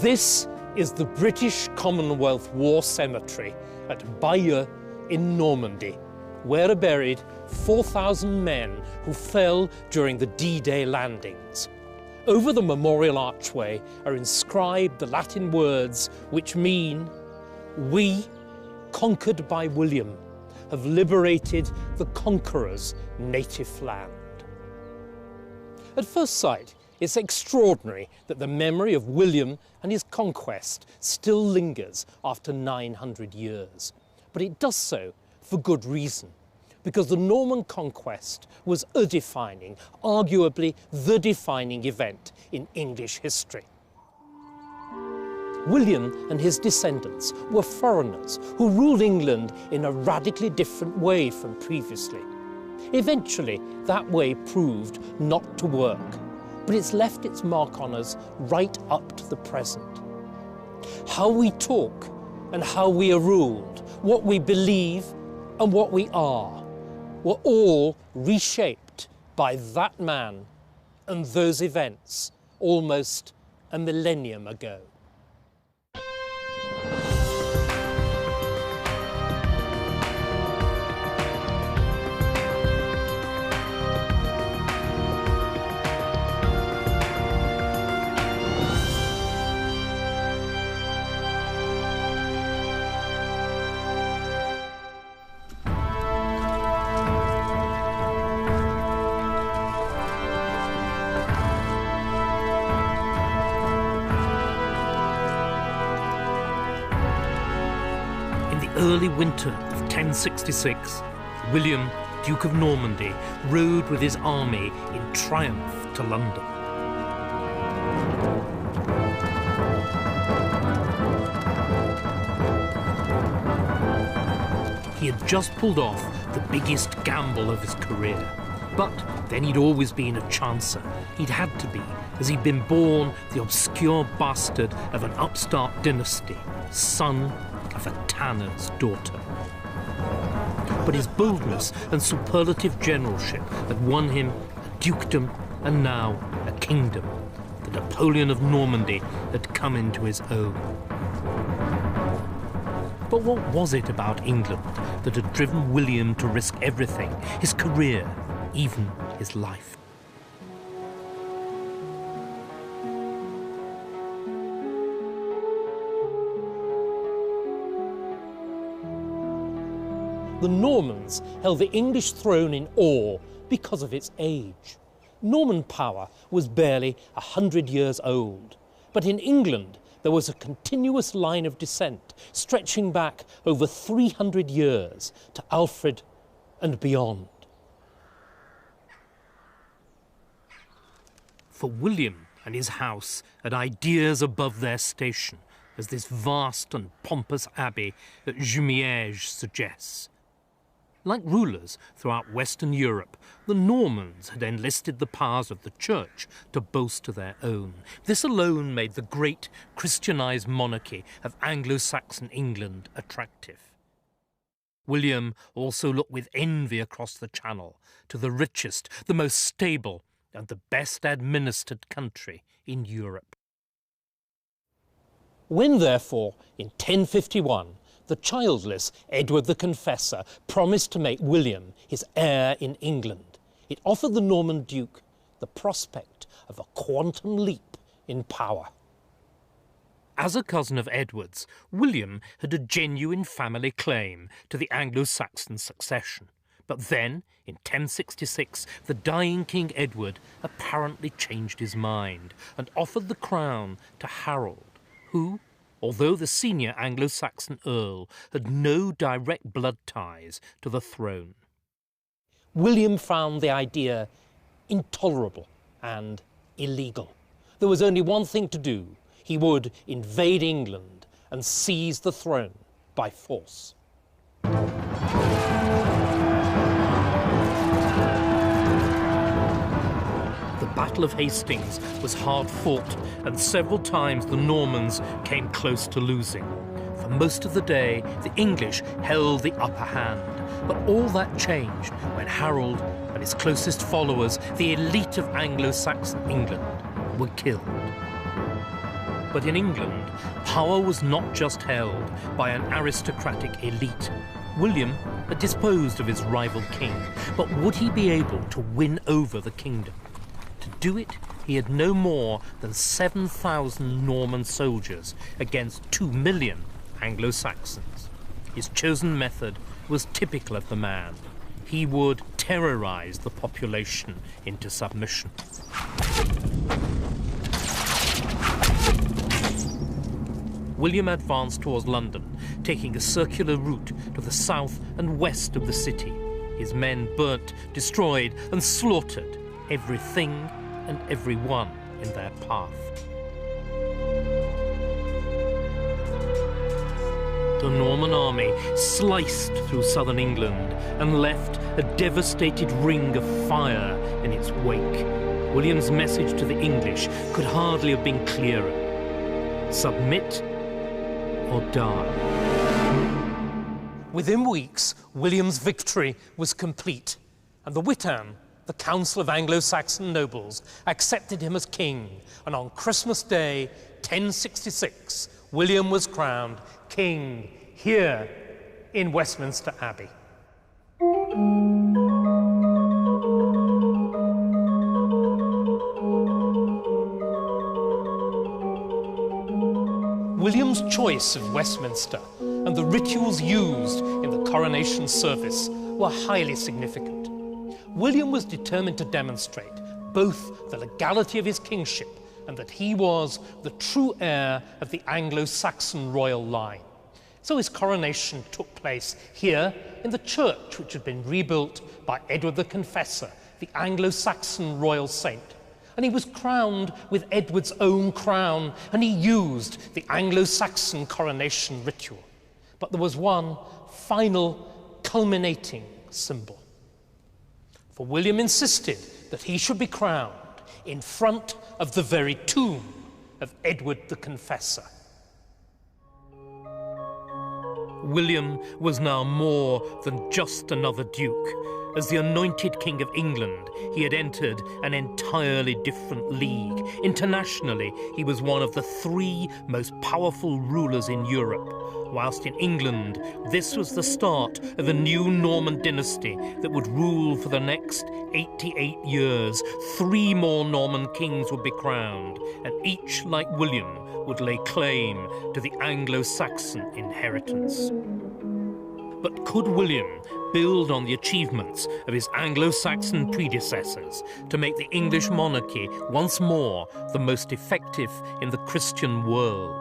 This is the British Commonwealth War Cemetery at Bayeux in Normandy, where are buried 4,000 men who fell during the D-Day landings. Over the memorial archway are inscribed the Latin words which mean, "We, conquered by William, have liberated the conqueror's native land." At first sight, it's extraordinary that the memory of William and his conquest still lingers after 900 years. But it does so for good reason, because the Norman conquest was a defining, arguably the defining event in English history. William and his descendants were foreigners who ruled England in a radically different way from previously. Eventually, that way proved not to work, but it's left its mark on us right up to the present. How we talk and how we are ruled, what we believe and what we are, were all reshaped by that man and those events almost a millennium ago. Early winter of 1066, William, Duke of Normandy, rode with his army in triumph to London. He had just pulled off the biggest gamble of his career, but then he'd always been a chancer. He'd had to be, as he'd been born the obscure bastard of an upstart dynasty, son of a tanner's daughter. But his boldness and superlative generalship had won him a dukedom and now a kingdom. The Napoleon of Normandy had come into his own. But what was it about England that had driven William to risk everything, his career, even his life? The Normans held the English throne in awe because of its age. Norman power was barely 100 years old, but in England there was a continuous line of descent stretching back over 300 years to Alfred and beyond. For William and his house had ideas above their station, as this vast and pompous abbey at Jumièges suggests. Like rulers throughout Western Europe, the Normans had enlisted the powers of the Church to bolster their own. This alone made the great Christianized monarchy of Anglo-Saxon England attractive. William also looked with envy across the Channel to the richest, the most stable, and the best administered country in Europe. When, therefore, in 1051, the childless Edward the Confessor promised to make William his heir in England, it offered the Norman Duke the prospect of a quantum leap in power. As a cousin of Edward's, William had a genuine family claim to the Anglo-Saxon succession. But then, in 1066, the dying King Edward apparently changed his mind and offered the crown to Harold, who, although the senior Anglo-Saxon earl, had no direct blood ties to the throne. William found the idea intolerable and illegal. There was only one thing to do. He would invade England and seize the throne by force. The Battle of Hastings was hard fought, and several times the Normans came close to losing. For most of the day, the English held the upper hand, but all that changed when Harold and his closest followers, the elite of Anglo-Saxon England, were killed. But in England, power was not just held by an aristocratic elite. William had disposed of his rival king, but would he be able to win over the kingdom? To do it, he had no more than 7,000 Norman soldiers against 2 million Anglo-Saxons. His chosen method was typical of the man. He would terrorize the population into submission. William advanced towards London, taking a circular route to the south and west of the city. His men burnt, destroyed, and slaughtered everything and everyone in their path. The Norman army sliced through southern England and left a devastated ring of fire in its wake. William's message to the English could hardly have been clearer. Submit or die. Within weeks, William's victory was complete, and the Witan, the Council of Anglo-Saxon nobles, accepted him as king, and on Christmas Day, 1066, William was crowned king here in Westminster Abbey. William's choice of Westminster and the rituals used in the coronation service were highly significant. William was determined to demonstrate both the legality of his kingship and that he was the true heir of the Anglo-Saxon royal line. So his coronation took place here in the church which had been rebuilt by Edward the Confessor, the Anglo-Saxon royal saint. And he was crowned with Edward's own crown, and he used the Anglo-Saxon coronation ritual. But there was one final culminating symbol. For William insisted that he should be crowned in front of the very tomb of Edward the Confessor. William was now more than just another duke. As the anointed King of England, he had entered an entirely different league. Internationally, he was one of the 3 most powerful rulers in Europe, whilst in England, this was the start of a new Norman dynasty that would rule for the next 88 years. 3 more Norman kings would be crowned, and each, like William, would lay claim to the Anglo-Saxon inheritance. But could William build on the achievements of his Anglo-Saxon predecessors to make the English monarchy once more the most effective in the Christian world?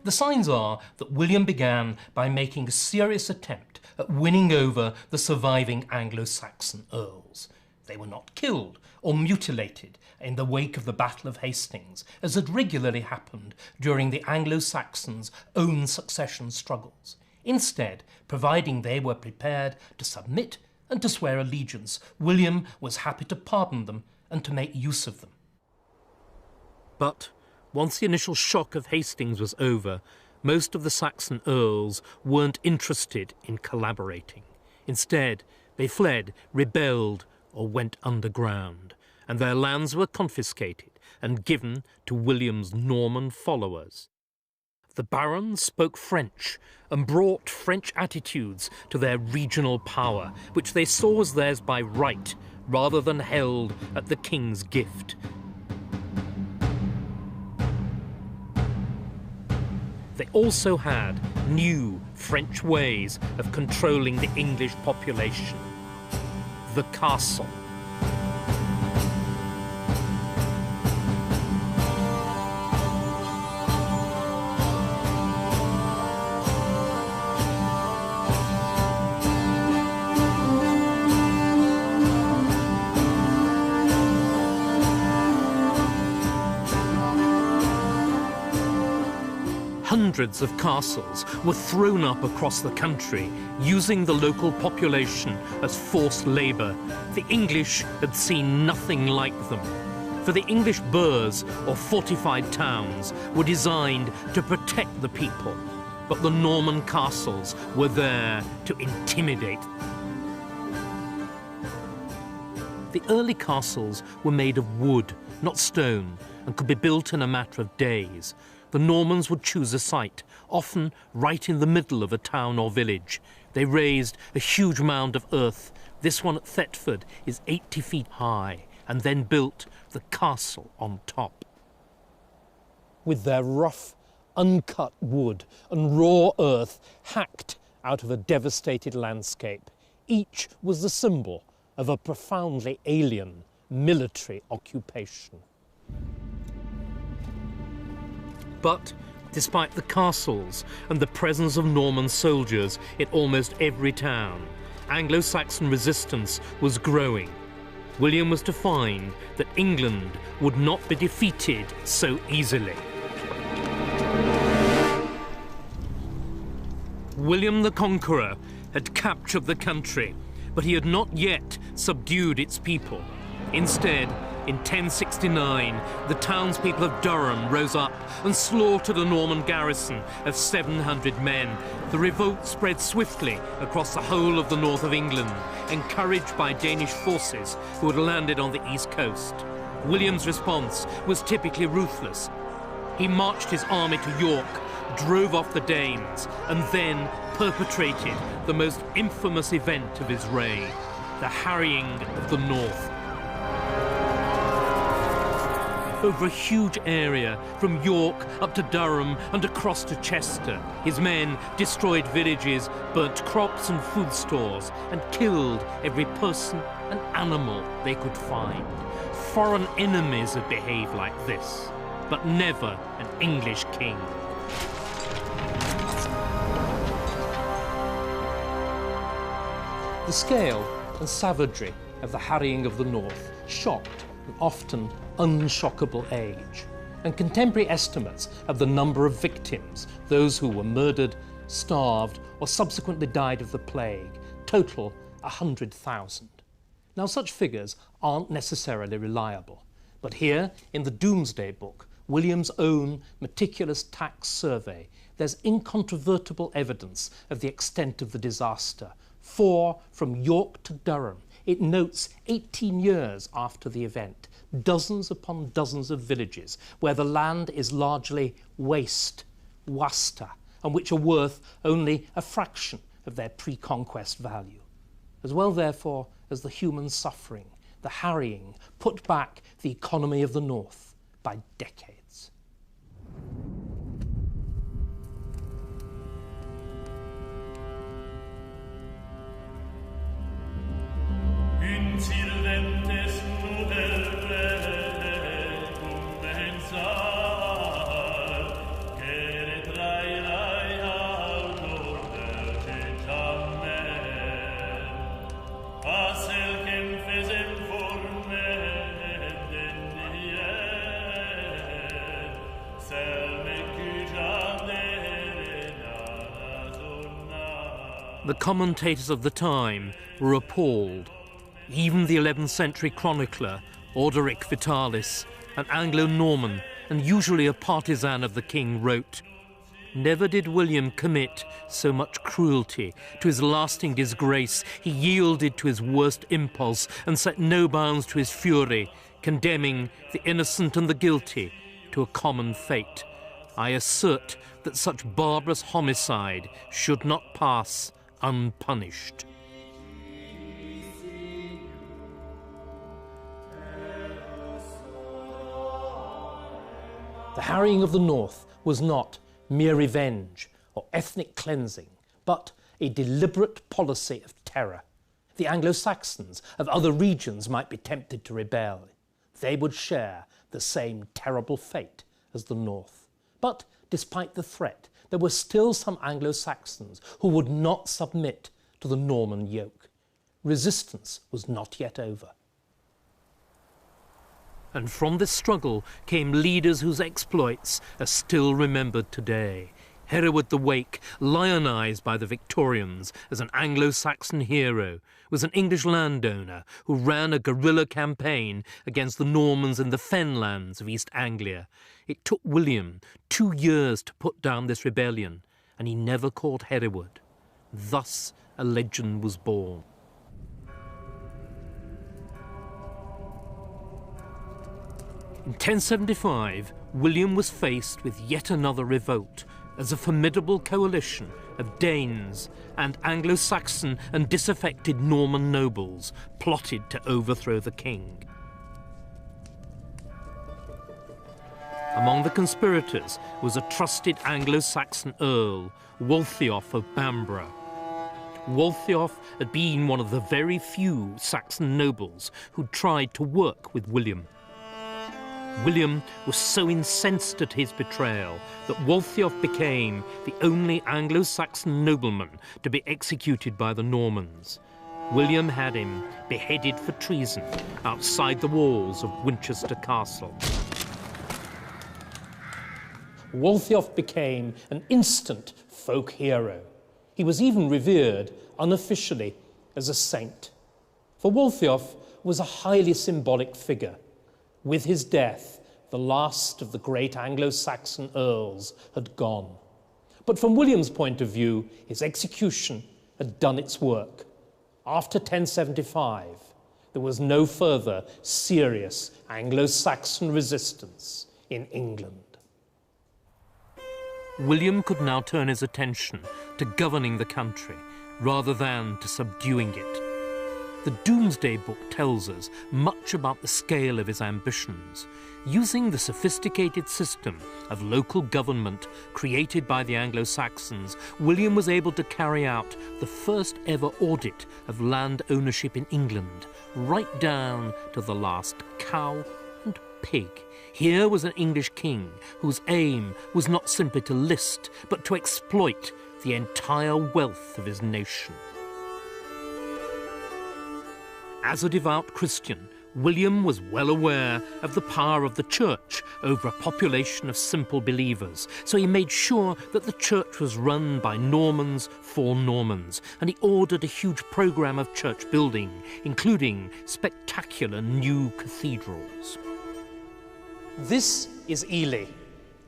The signs are that William began by making a serious attempt at winning over the surviving Anglo-Saxon earls. They were not killed or mutilated in the wake of the Battle of Hastings, as had regularly happened during the Anglo-Saxons' own succession struggles. Instead, providing they were prepared to submit and to swear allegiance, William was happy to pardon them and to make use of them. But once the initial shock of Hastings was over, most of the Saxon earls weren't interested in collaborating. Instead, they fled, rebelled, or went underground, and their lands were confiscated and given to William's Norman followers. The barons spoke French and brought French attitudes to their regional power, which they saw as theirs by right, rather than held at the king's gift. They also had new French ways of controlling the English population. The castle. Hundreds of castles were thrown up across the country, using the local population as forced labour. The English had seen nothing like them. For the English burghs, or fortified towns, were designed to protect the people, but the Norman castles were there to intimidate. The early castles were made of wood, not stone, and could be built in a matter of days. The Normans would choose a site, often right in the middle of a town or village. They raised a huge mound of earth. This one at Thetford is 80 feet high, and then built the castle on top. With their rough, uncut wood and raw earth hacked out of a devastated landscape, each was the symbol of a profoundly alien military occupation. But despite the castles and the presence of Norman soldiers in almost every town, Anglo-Saxon resistance was growing. William was to find that England would not be defeated so easily. William the Conqueror had captured the country, but he had not yet subdued its people. Instead, in 1069, the townspeople of Durham rose up and slaughtered a Norman garrison of 700 men. The revolt spread swiftly across the whole of the north of England, encouraged by Danish forces who had landed on the east coast. William's response was typically ruthless. He marched his army to York, drove off the Danes, and then perpetrated the most infamous event of his reign, the harrying of the north. Over a huge area, from York up to Durham and across to Chester, his men destroyed villages, burnt crops and food stores, and killed every person and animal they could find. Foreign enemies had behaved like this, but never an English king. The scale and savagery of the harrying of the north shocked an often unshockable age, and contemporary estimates of the number of victims, those who were murdered, starved, or subsequently died of the plague, total 100,000. Now, such figures aren't necessarily reliable, but here in the Domesday Book, William's own meticulous tax survey, there's incontrovertible evidence of the extent of the disaster. For from York to Durham, it notes 18 years after the event, dozens upon dozens of villages where the land is largely waste, wasta, and which are worth only a fraction of their pre-conquest value. As well, therefore, as the human suffering, the harrying put back the economy of the north by decades. The commentators of the time were appalled. Even the 11th century chronicler, Orderic Vitalis, an Anglo-Norman and usually a partisan of the king, wrote, "Never did William commit so much cruelty. To his lasting disgrace he yielded to his worst impulse and set no bounds to his fury, condemning the innocent and the guilty to a common fate. I assert that such barbarous homicide should not pass unpunished." The harrying of the north was not mere revenge or ethnic cleansing, but a deliberate policy of terror. The Anglo-Saxons of other regions might be tempted to rebel. They would share the same terrible fate as the north. But despite the threat, there were still some Anglo-Saxons who would not submit to the Norman yoke. Resistance was not yet over. And from this struggle came leaders whose exploits are still remembered today. Hereward the Wake, lionised by the Victorians as an Anglo-Saxon hero, was an English landowner who ran a guerrilla campaign against the Normans in the fenlands of East Anglia. It took William 2 years to put down this rebellion, and he never caught Hereward. Thus a legend was born. In 1075, William was faced with yet another revolt as a formidable coalition of Danes and Anglo-Saxon and disaffected Norman nobles plotted to overthrow the king. Among the conspirators was a trusted Anglo-Saxon earl, Waltheof of Bamborough. Waltheof had been one of the very few Saxon nobles who tried to work with William. William was so incensed at his betrayal that Waltheof became the only Anglo-Saxon nobleman to be executed by the Normans. William had him beheaded for treason outside the walls of Winchester Castle. Waltheof became an instant folk hero. He was even revered unofficially as a saint. For Waltheof was a highly symbolic figure. With his death, the last of the great Anglo-Saxon earls had gone. But from William's point of view, his execution had done its work. After 1075, there was no further serious Anglo-Saxon resistance in England. William could now turn his attention to governing the country rather than to subduing it. The Domesday Book tells us much about the scale of his ambitions. Using the sophisticated system of local government created by the Anglo-Saxons, William was able to carry out the first ever audit of land ownership in England, right down to the last cow and pig. Here was an English king whose aim was not simply to list, but to exploit the entire wealth of his nation. As a devout Christian, William was well aware of the power of the church over a population of simple believers, so he made sure that the church was run by Normans for Normans, and he ordered a huge programme of church building, including spectacular new cathedrals. This is Ely,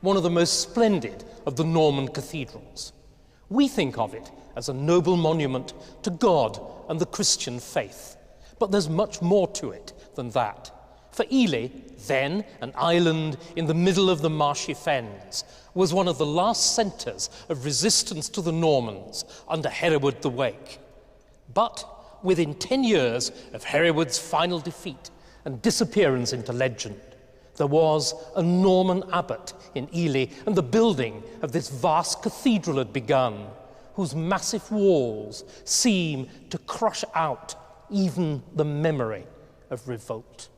one of the most splendid of the Norman cathedrals. We think of it as a noble monument to God and the Christian faith. But there's much more to it than that. For Ely, then an island in the middle of the marshy fens, was one of the last centres of resistance to the Normans under Hereward the Wake. But within 10 years of Hereward's final defeat and disappearance into legend, there was a Norman abbot in Ely, and the building of this vast cathedral had begun, whose massive walls seem to crush out even the memory of revolt.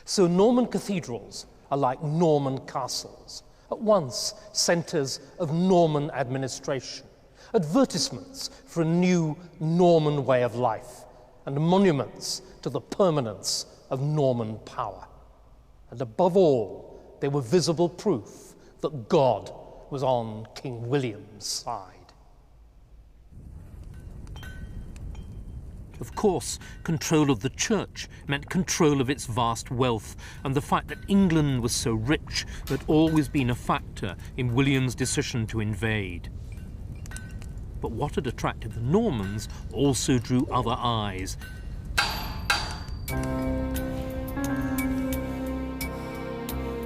So Norman cathedrals are like Norman castles, at once centres of Norman administration, advertisements for a new Norman way of life, and monuments to the permanence of Norman power. And above all, they were visible proof that God was on King William's side. Of course, control of the church meant control of its vast wealth, and the fact that England was so rich had always been a factor in William's decision to invade. But what had attracted the Normans also drew other eyes.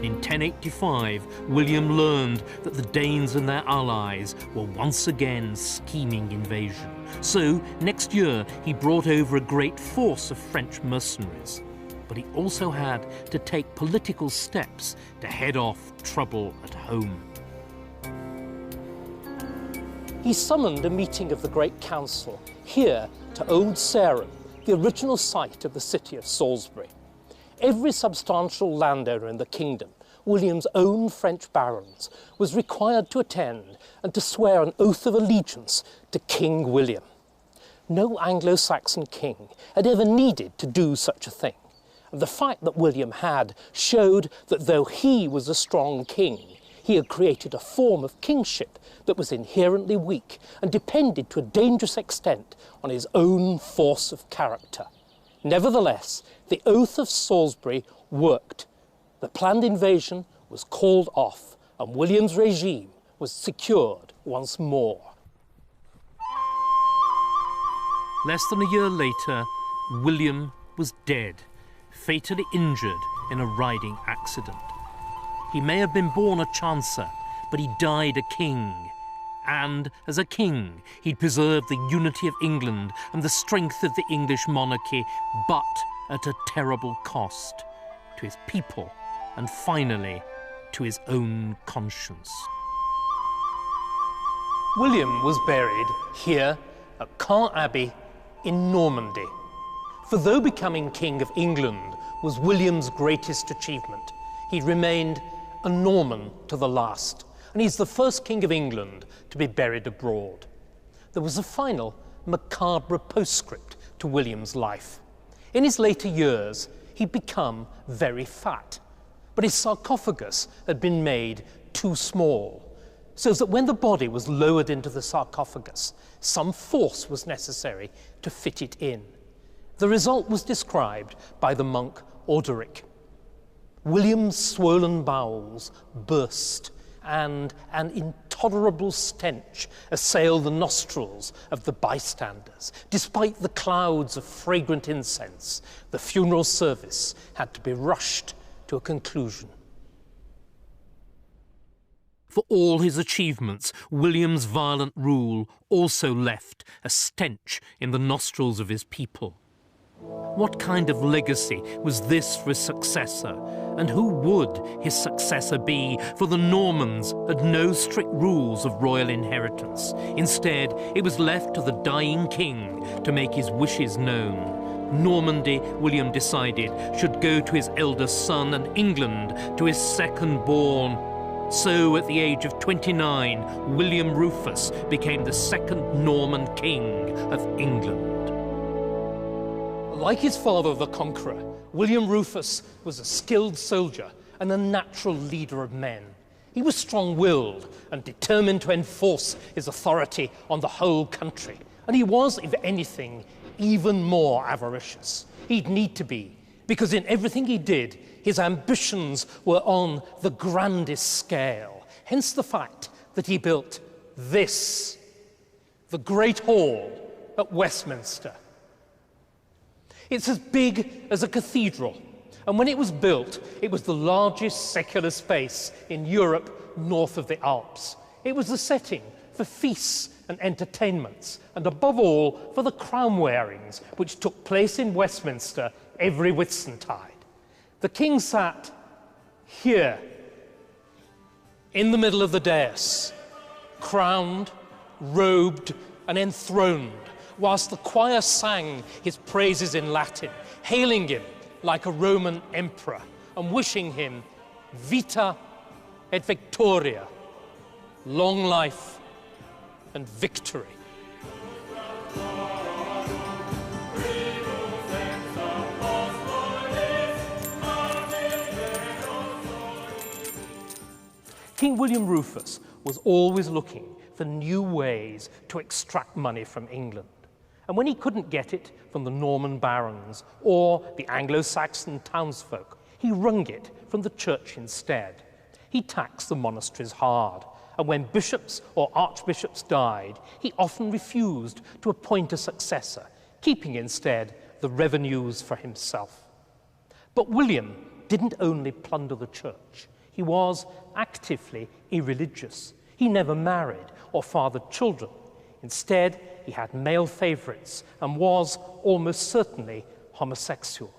In 1085, William learned that the Danes and their allies were once again scheming invasion. So, next year, he brought over a great force of French mercenaries. But he also had to take political steps to head off trouble at home. He summoned a meeting of the Great Council here to Old Sarum, the original site of the city of Salisbury. Every substantial landowner in the kingdom, William's own French barons, was required to attend and to swear an oath of allegiance to King William. No Anglo-Saxon king had ever needed to do such a thing, and the fact that William had showed that though he was a strong king, he had created a form of kingship that was inherently weak and depended to a dangerous extent on his own force of character. Nevertheless, the Oath of Salisbury worked. The planned invasion was called off, and William's regime was secured once more. Less than a year later, William was dead, fatally injured in a riding accident. He may have been born a chancer, but he died a king. And as a king, he'd preserved the unity of England and the strength of the English monarchy, but at a terrible cost to his people and finally to his own conscience. William was buried here at Caen Abbey in Normandy. For though becoming King of England was William's greatest achievement, he remained a Norman to the last, and he's the first King of England to be buried abroad. There was a final macabre postscript to William's life. In his later years, he'd become very fat, but his sarcophagus had been made too small, so that when the body was lowered into the sarcophagus, some force was necessary to fit it in. The result was described by the monk Orderic. William's swollen bowels burst, and an intolerable stench assailed the nostrils of the bystanders. Despite the clouds of fragrant incense, the funeral service had to be rushed to a conclusion. For all his achievements, William's violent rule also left a stench in the nostrils of his people. What kind of legacy was this for his successor? And who would his successor be? For the Normans had no strict rules of royal inheritance. Instead, it was left to the dying king to make his wishes known. Normandy, William decided, should go to his eldest son, and England to his second-born. So, at the age of 29, William Rufus became the second Norman king of England. Like his father, the Conqueror, William Rufus was a skilled soldier and a natural leader of men. He was strong-willed and determined to enforce his authority on the whole country. And he was, if anything, even more avaricious. He'd need to be, because in everything he did, his ambitions were on the grandest scale. Hence the fact that he built this, the Great Hall at Westminster. It's as big as a cathedral, and when it was built, it was the largest secular space in Europe north of the Alps. It was the setting for feasts and entertainments, and above all, for the crown wearings, which took place in Westminster every Whitsuntide. The king sat here, in the middle of the dais, crowned, robed, and enthroned, whilst the choir sang his praises in Latin, hailing him like a Roman emperor and wishing him vita et victoria, long life and victory. King William Rufus was always looking for new ways to extract money from England. And when he couldn't get it from the Norman barons or the Anglo-Saxon townsfolk, he wrung it from the church instead. He taxed the monasteries hard, and when bishops or archbishops died, he often refused to appoint a successor, keeping instead the revenues for himself. But William didn't only plunder the church. He was actively irreligious. He never married or fathered children. Instead, he had male favorites and was almost certainly homosexual.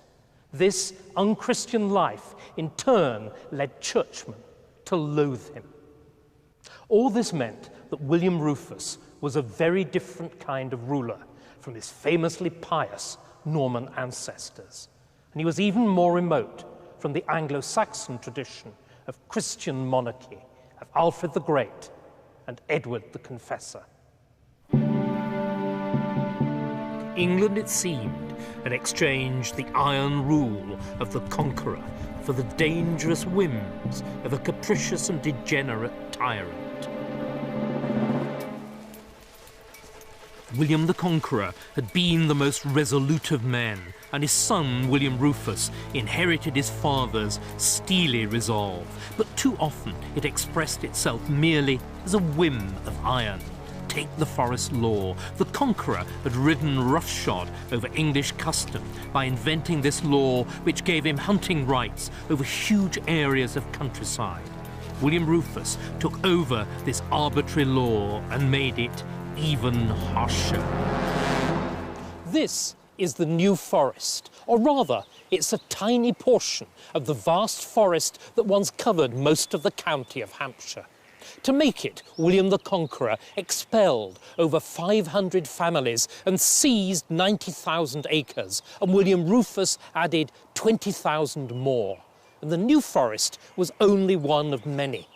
This unchristian life, in turn, led churchmen to loathe him. All this meant that William Rufus was a very different kind of ruler from his famously pious Norman ancestors. And he was even more remote from the Anglo-Saxon tradition of Christian monarchy, of Alfred the Great and Edward the Confessor. England, it seemed, had exchanged the iron rule of the conqueror for the dangerous whims of a capricious and degenerate tyrant. William the Conqueror had been the most resolute of men, and his son, William Rufus, inherited his father's steely resolve. But too often it expressed itself merely as a whim of iron, take the forest law. The Conqueror had ridden roughshod over English custom by inventing this law which gave him hunting rights over huge areas of countryside. William Rufus took over this arbitrary law and made it even harsher. This is the New Forest, or rather, it's a tiny portion of the vast forest that once covered most of the county of Hampshire. To make it, William the Conqueror expelled over 500 families and seized 90,000 acres, and William Rufus added 20,000 more. And the New Forest was only one of many.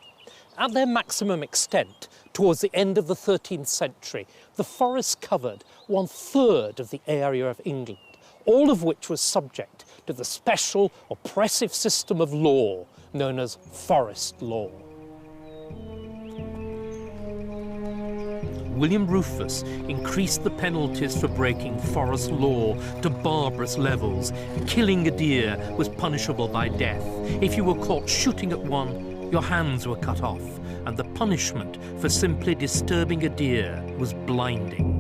At their maximum extent, towards the end of the 13th century, the forests covered 1/3 of the area of England, all of which was subject to the special oppressive system of law known as forest law. William Rufus increased the penalties for breaking forest law to barbarous levels. Killing a deer was punishable by death. If you were caught shooting at one, your hands were cut off, and the punishment for simply disturbing a deer was blinding.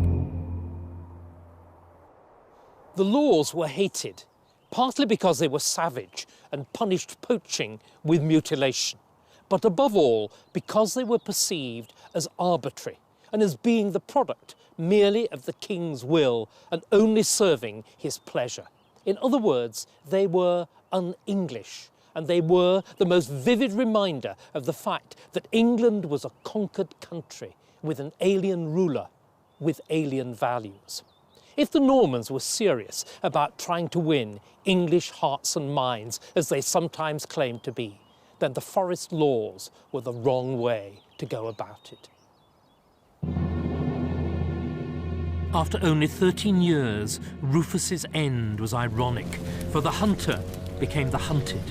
The laws were hated, partly because they were savage and punished poaching with mutilation, but above all because they were perceived as arbitrary and as being the product merely of the king's will and only serving his pleasure. In other words, they were un-English, and they were the most vivid reminder of the fact that England was a conquered country with an alien ruler with alien values. If the Normans were serious about trying to win English hearts and minds, as they sometimes claimed to be, then the forest laws were the wrong way to go about it. After only 13 years, Rufus's end was ironic, for the hunter became the hunted.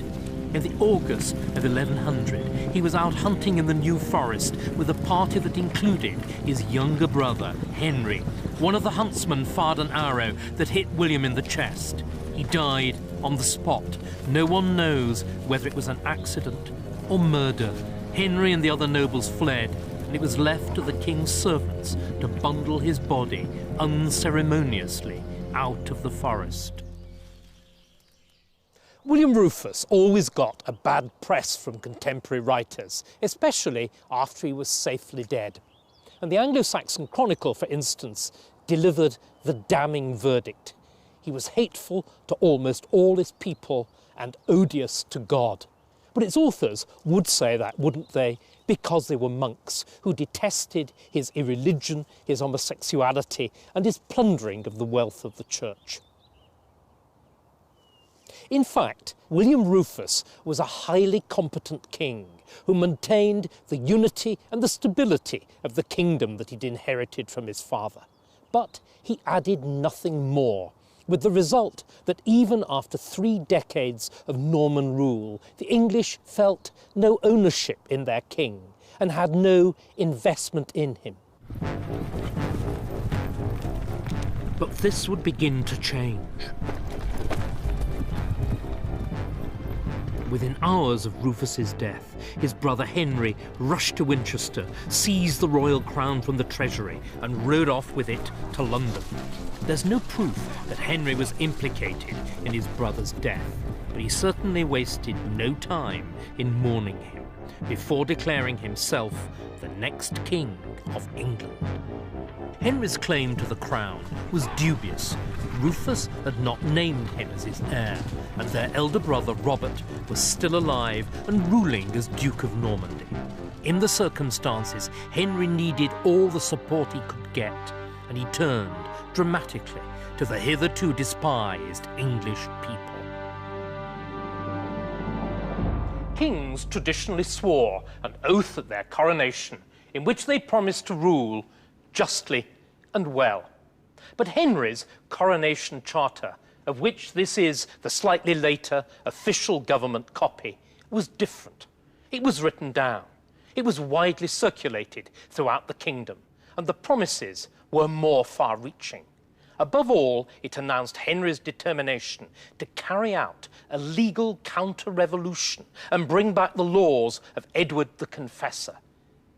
In the August of 1100, he was out hunting in the New Forest with a party that included his younger brother, Henry. One of the huntsmen fired an arrow that hit William in the chest. He died on the spot. No one knows whether it was an accident or murder. Henry and the other nobles fled, and it was left to the king's servants to bundle his body unceremoniously out of the forest. William Rufus always got a bad press from contemporary writers, especially after he was safely dead. And the Anglo-Saxon Chronicle, for instance, delivered the damning verdict. He was hateful to almost all his people and odious to God. But its authors would say that, wouldn't they? Because they were monks who detested his irreligion, his homosexuality, and his plundering of the wealth of the church. In fact, William Rufus was a highly competent king who maintained the unity and the stability of the kingdom that he'd inherited from his father. But he added nothing more, with the result that even after 3 decades of Norman rule, the English felt no ownership in their king and had no investment in him. But this would begin to change. Within hours of Rufus's death, his brother Henry rushed to Winchester, seized the royal crown from the treasury, and rode off with it to London. There's no proof that Henry was implicated in his brother's death, but he certainly wasted no time in mourning him before declaring himself the next king of England. Henry's claim to the crown was dubious. Rufus had not named him as his heir, and their elder brother Robert was still alive and ruling as Duke of Normandy. In the circumstances, Henry needed all the support he could get, and he turned dramatically to the hitherto despised English people. Kings traditionally swore an oath at their coronation in which they promised to rule justly and well. But Henry's coronation charter, of which this is the slightly later official government copy, was different. It was written down. It was widely circulated throughout the kingdom, and the promises were more far-reaching. Above all, it announced Henry's determination to carry out a legal counter-revolution and bring back the laws of Edward the Confessor.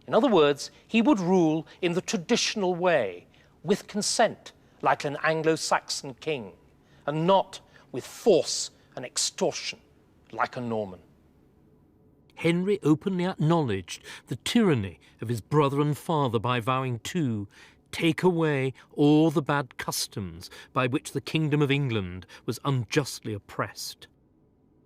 In other words, he would rule in the traditional way, with consent, like an Anglo-Saxon king, and not with force and extortion, like a Norman. Henry openly acknowledged the tyranny of his brother and father by vowing to take away all the bad customs by which the Kingdom of England was unjustly oppressed.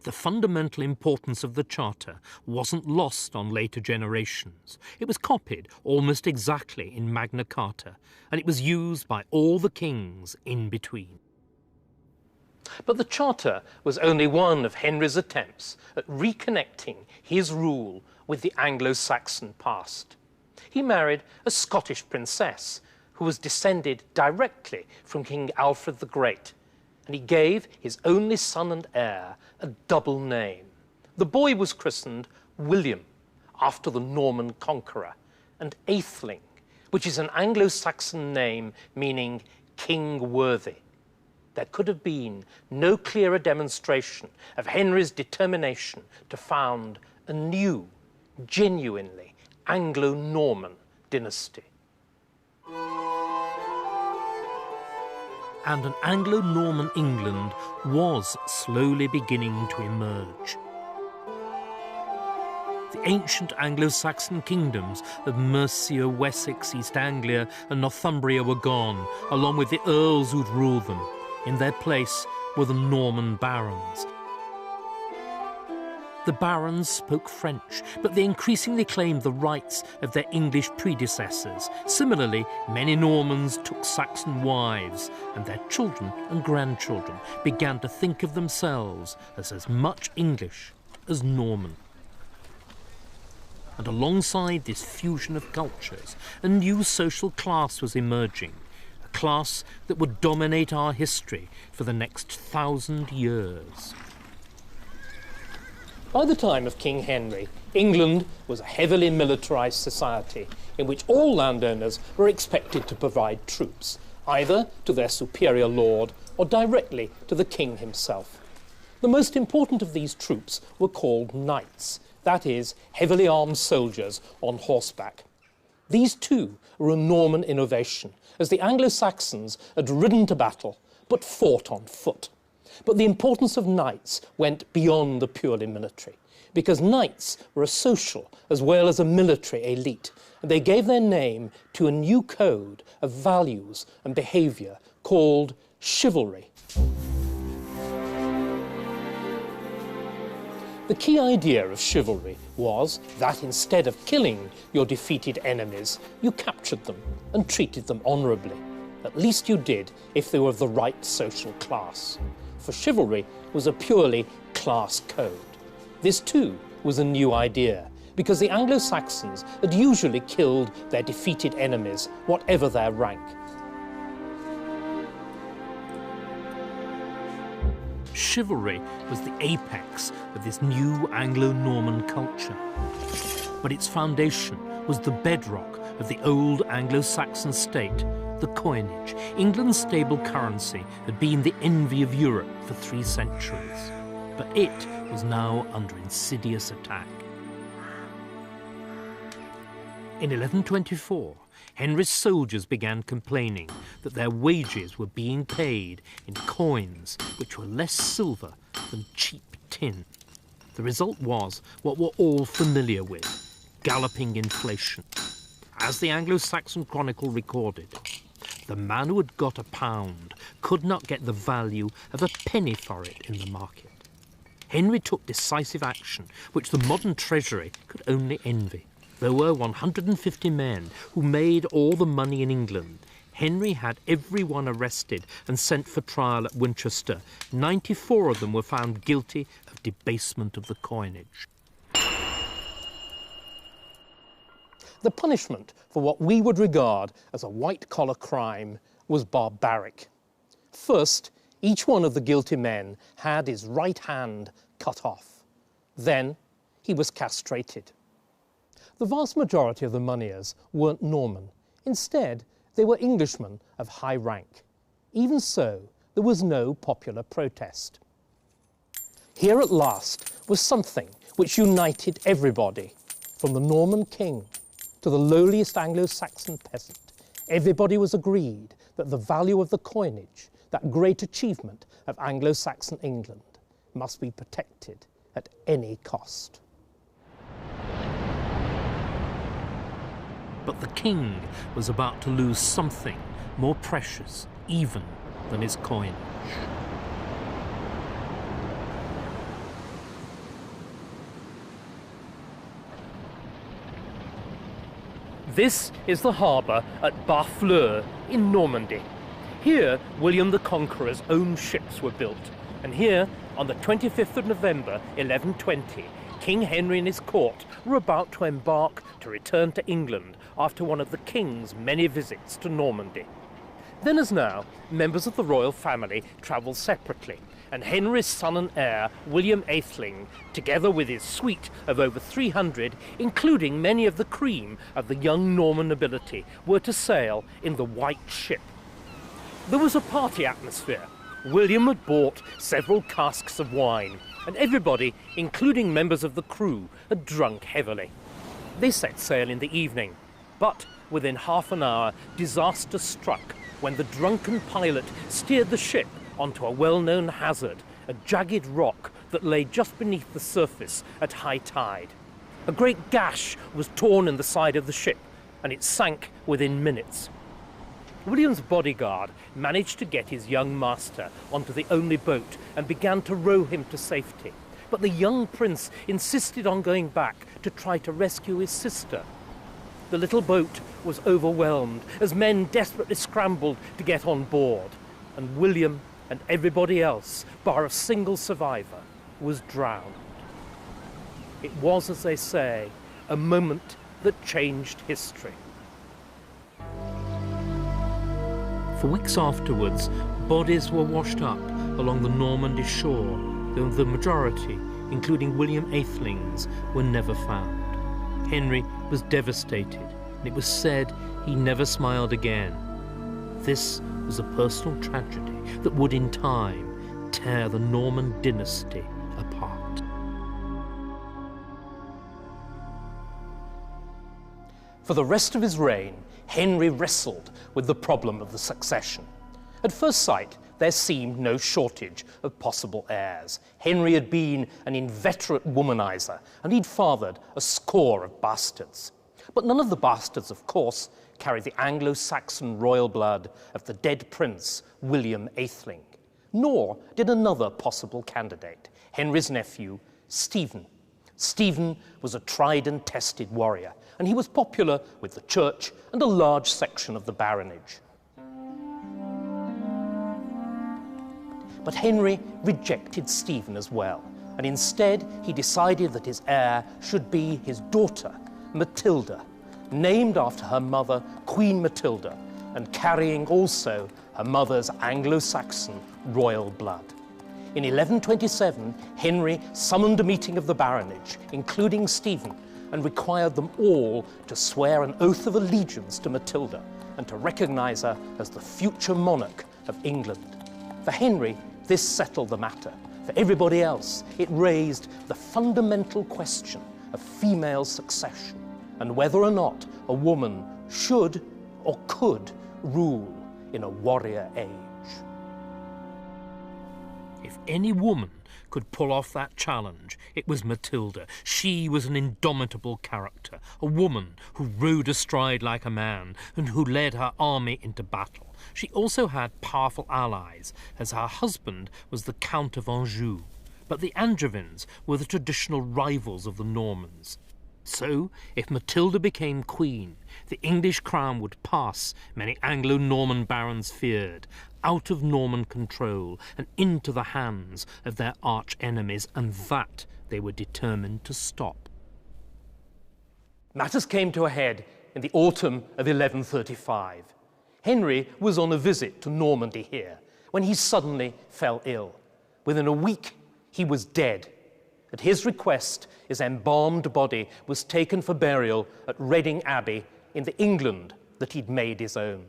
The fundamental importance of the Charter wasn't lost on later generations. It was copied almost exactly in Magna Carta, and it was used by all the kings in between. But the Charter was only one of Henry's attempts at reconnecting his rule with the Anglo-Saxon past. He married a Scottish princess who was descended directly from King Alfred the Great, and he gave his only son and heir a double name. The boy was christened William, after the Norman conqueror, and Atheling, which is an Anglo-Saxon name meaning king worthy. There could have been no clearer demonstration of Henry's determination to found a new, genuinely Anglo-Norman dynasty. And an Anglo-Norman England was slowly beginning to emerge. The ancient Anglo-Saxon kingdoms of Mercia, Wessex, East Anglia and Northumbria were gone, along with the earls who'd ruled them. In their place were the Norman barons. The barons spoke French, but they increasingly claimed the rights of their English predecessors. Similarly, many Normans took Saxon wives, and their children and grandchildren began to think of themselves as much English as Norman. And alongside this fusion of cultures, a new social class was emerging, a class that would dominate our history for the next 1,000 years. By the time of King Henry, England was a heavily militarised society in which all landowners were expected to provide troops, either to their superior lord or directly to the king himself. The most important of these troops were called knights, that is, heavily armed soldiers on horseback. These too were a Norman innovation, as the Anglo-Saxons had ridden to battle but fought on foot. But the importance of knights went beyond the purely military, because knights were a social as well as a military elite, and they gave their name to a new code of values and behaviour called chivalry. The key idea of chivalry was that instead of killing your defeated enemies, you captured them and treated them honourably. At least you did if they were of the right social class. For chivalry was a purely class code. This too was a new idea, because the Anglo-Saxons had usually killed their defeated enemies, whatever their rank. Chivalry was the apex of this new Anglo-Norman culture. But its foundation was the bedrock of the old Anglo-Saxon state, the coinage. England's stable currency had been the envy of Europe for 3 centuries, but it was now under insidious attack. In 1124, Henry's soldiers began complaining that their wages were being paid in coins which were less silver than cheap tin. The result was what we're all familiar with, galloping inflation. As the Anglo-Saxon Chronicle recorded, the man who had got £1 could not get the value of a penny for it in the market. Henry took decisive action, which the modern treasury could only envy. There were 150 men who made all the money in England. Henry had everyone arrested and sent for trial at Winchester. 94 of them were found guilty of debasement of the coinage. The punishment for what we would regard as a white-collar crime was barbaric. First, each one of the guilty men had his right hand cut off. Then, he was castrated. The vast majority of the moneyers weren't Norman. Instead, they were Englishmen of high rank. Even so, there was no popular protest. Here at last was something which united everybody, from the Norman king to the lowliest Anglo-Saxon peasant, everybody was agreed that the value of the coinage, that great achievement of Anglo-Saxon England, must be protected at any cost. But the king was about to lose something more precious even than his coinage. This is the harbour at Barfleur in Normandy. Here, William the Conqueror's own ships were built, and here, on the 25th of November 1120, King Henry and his court were about to embark to return to England after one of the king's many visits to Normandy. Then as now, members of the royal family travelled separately, and Henry's son and heir, William Atheling, together with his suite of over 300, including many of the cream of the young Norman nobility, were to sail in the White Ship. There was a party atmosphere. William had bought several casks of wine, and everybody, including members of the crew, had drunk heavily. They set sail in the evening, but within half an hour, disaster struck when the drunken pilot steered the ship onto a well-known hazard, a jagged rock that lay just beneath the surface at high tide. A great gash was torn in the side of the ship, and it sank within minutes. William's bodyguard managed to get his young master onto the only boat and began to row him to safety. But the young prince insisted on going back to try to rescue his sister. The little boat was overwhelmed as men desperately scrambled to get on board, and William and everybody else, bar a single survivor, was drowned. It was, as they say, a moment that changed history. For weeks afterwards, bodies were washed up along the Normandy shore, though the majority, including William Atheling's, were never found. Henry was devastated, and it was said he never smiled again. This was a personal tragedy that would in time tear the Norman dynasty apart. For the rest of his reign, Henry wrestled with the problem of the succession. At first sight, there seemed no shortage of possible heirs. Henry had been an inveterate womanizer, and he'd fathered a score of bastards. But none of the bastards, of course, carried the Anglo-Saxon royal blood of the dead prince, William Atheling. Nor did another possible candidate, Henry's nephew, Stephen. Stephen was a tried and tested warrior, and he was popular with the church and a large section of the baronage. But Henry rejected Stephen as well, and instead he decided that his heir should be his daughter, Matilda, named after her mother, Queen Matilda, and carrying also her mother's Anglo-Saxon royal blood. In 1127, Henry summoned a meeting of the baronage, including Stephen, and required them all to swear an oath of allegiance to Matilda and to recognise her as the future monarch of England. For Henry, this settled the matter. For everybody else, it raised the fundamental question of female succession and whether or not a woman should or could rule in a warrior age. If any woman could pull off that challenge, it was Matilda. She was an indomitable character, a woman who rode astride like a man and who led her army into battle. She also had powerful allies, as her husband was the Count of Anjou. But the Angevins were the traditional rivals of the Normans. So, if Matilda became queen, the English crown would pass, many Anglo-Norman barons feared, out of Norman control and into the hands of their arch-enemies, and that they were determined to stop. Matters came to a head in the autumn of 1135. Henry was on a visit to Normandy here when he suddenly fell ill. Within a week, he was dead. At his request, his embalmed body was taken for burial at Reading Abbey in the England that he'd made his own.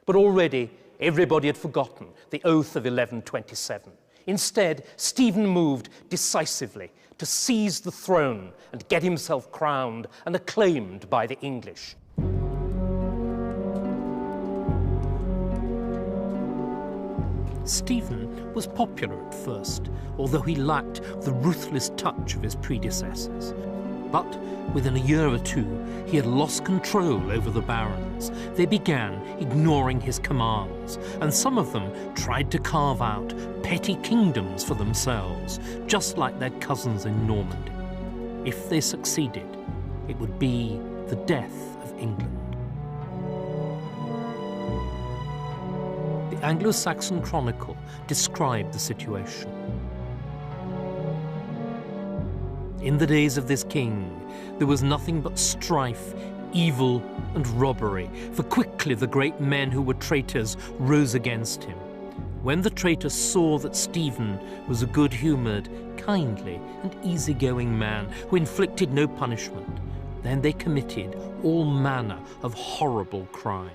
But already, everybody had forgotten the oath of 1127. Instead, Stephen moved decisively to seize the throne and get himself crowned and acclaimed by the English. Stephen was popular at first, although he lacked the ruthless touch of his predecessors. But within a year or two, he had lost control over the barons. They began ignoring his commands, and some of them tried to carve out petty kingdoms for themselves, just like their cousins in Normandy. If they succeeded, it would be the death of England. The Anglo-Saxon Chronicle described the situation. In the days of this king, there was nothing but strife, evil, and robbery, for quickly the great men who were traitors rose against him. When the traitors saw that Stephen was a good-humoured, kindly, and easygoing man who inflicted no punishment, then they committed all manner of horrible crimes.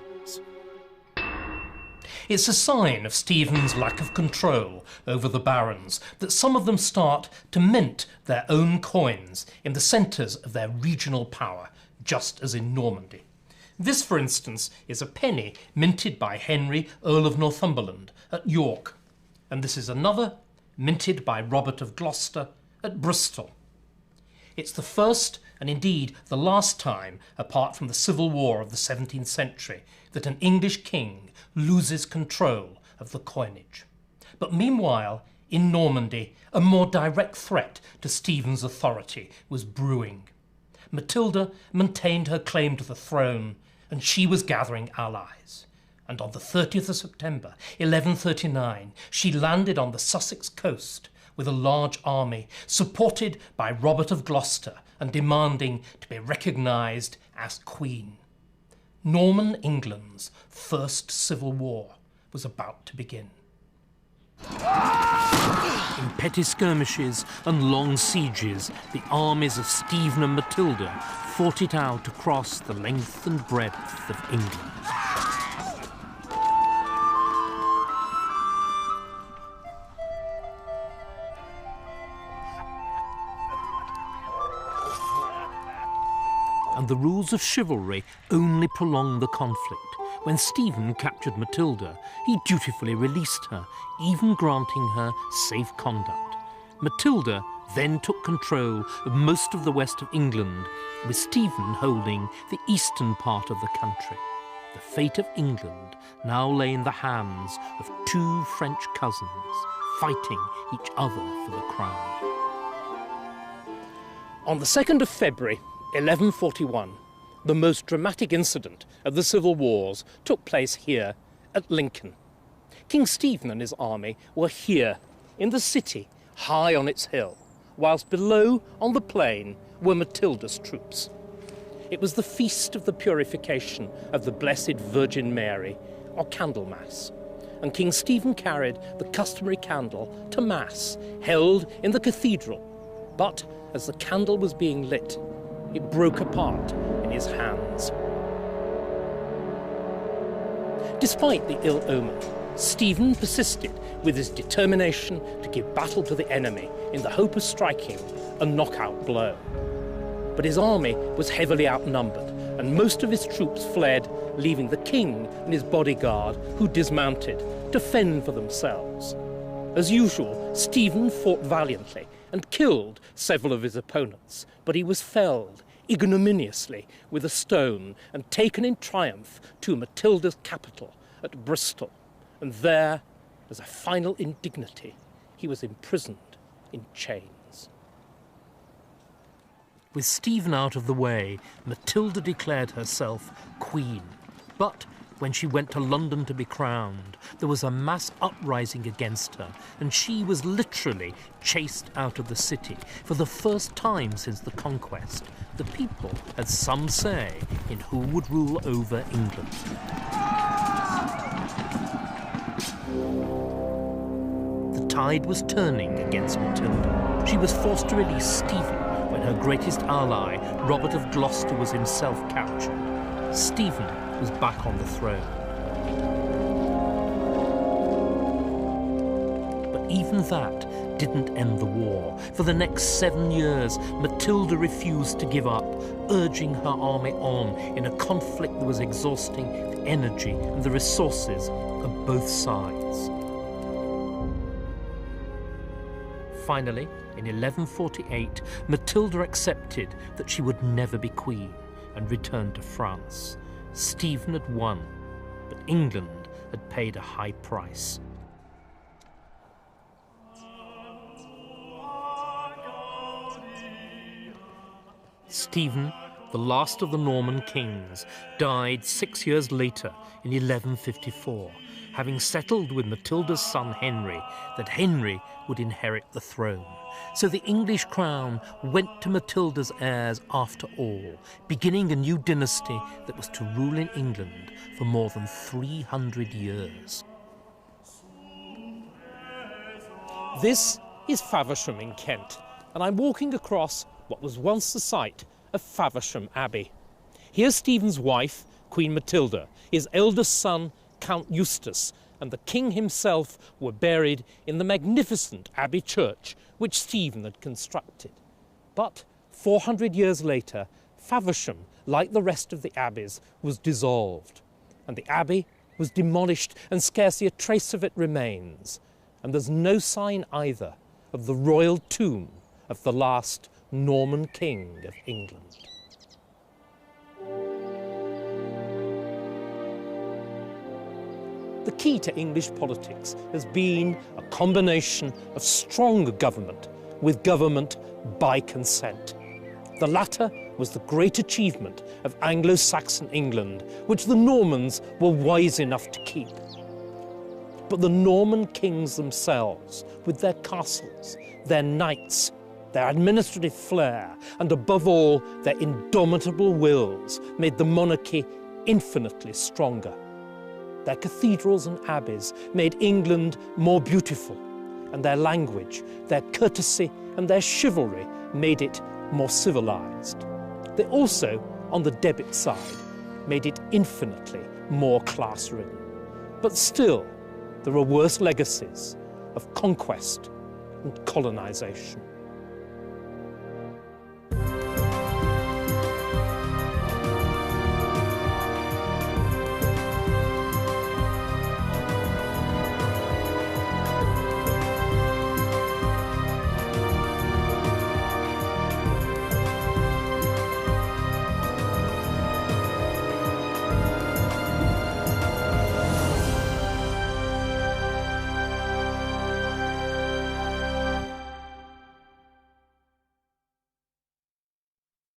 It's a sign of Stephen's lack of control over the barons that some of them start to mint their own coins in the centres of their regional power, just as in Normandy. This, for instance, is a penny minted by Henry, Earl of Northumberland, at York, and this is another minted by Robert of Gloucester at Bristol. It's the first, and indeed the last time, apart from the Civil War of the 17th century, that an English king loses control of the coinage. But meanwhile, in Normandy, a more direct threat to Stephen's authority was brewing. Matilda maintained her claim to the throne, and she was gathering allies. And on the 30th of September, 1139, she landed on the Sussex coast with a large army, supported by Robert of Gloucester and demanding to be recognised as Queen. Norman England's first civil war was about to begin. In petty skirmishes and long sieges, the armies of Stephen and Matilda fought it out across the length and breadth of England. And the rules of chivalry only prolonged the conflict. When Stephen captured Matilda, he dutifully released her, even granting her safe conduct. Matilda then took control of most of the west of England, with Stephen holding the eastern part of the country. The fate of England now lay in the hands of two French cousins, fighting each other for the crown. On the 2nd of February, 1141, the most dramatic incident of the civil wars took place here at Lincoln. King Stephen and his army were here in the city, high on its hill, whilst below on the plain were Matilda's troops. It was the feast of the purification of the Blessed Virgin Mary, or Candlemas, and King Stephen carried the customary candle to Mass, held in the cathedral. But as the candle was being lit, it broke apart in his hands. Despite the ill omen, Stephen persisted with his determination to give battle to the enemy in the hope of striking a knockout blow. But his army was heavily outnumbered, and most of his troops fled, leaving the king and his bodyguard, who dismounted, to fend for themselves. As usual, Stephen fought valiantly and killed several of his opponents, but he was felled ignominiously with a stone and taken in triumph to Matilda's capital at Bristol, and there, as a final indignity, he was imprisoned in chains. With Stephen out of the way, Matilda declared herself queen. But when she went to London to be crowned, there was a mass uprising against her, and she was literally chased out of the city. For the first time since the Conquest, the people had some say in who would rule over England. The tide was turning against Matilda. She was forced to release Stephen when her greatest ally, Robert of Gloucester, was himself captured. Stephen was back on the throne. But But even that didn't end the war. For the next 7 years, Matilda refused to give up, urging her army on in a conflict that was exhausting the energy and the resources of both sides. Finally, in 1148, Matilda accepted that she would never be queen and returned to France. Stephen had won, but England had paid a high price. Stephen, the last of the Norman kings, died 6 years later in 1154, having settled with Matilda's son Henry that Henry would inherit the throne. So the English crown went to Matilda's heirs after all, beginning a new dynasty that was to rule in England for more than 300 years. This is Faversham in Kent, and I'm walking across what was once the site of Faversham Abbey. Here's Stephen's wife, Queen Matilda, his eldest son, Count Eustace, and the king himself were buried in the magnificent Abbey church which Stephen had constructed. But 400 years later, Faversham, like the rest of the abbeys, was dissolved, and the abbey was demolished, and scarcely a trace of it remains. And there's no sign either of the royal tomb of the last Norman king of England. The key to English politics has been a combination of strong government with government by consent. The latter was the great achievement of Anglo-Saxon England, which the Normans were wise enough to keep. But the Norman kings themselves, with their castles, their knights, their administrative flair, and above all, their indomitable wills, made the monarchy infinitely stronger. Their cathedrals and abbeys made England more beautiful, and their language, their courtesy, and their chivalry made it more civilized. They also, on the debit side, made it infinitely more class-ridden. But still, there are worse legacies of conquest and colonization.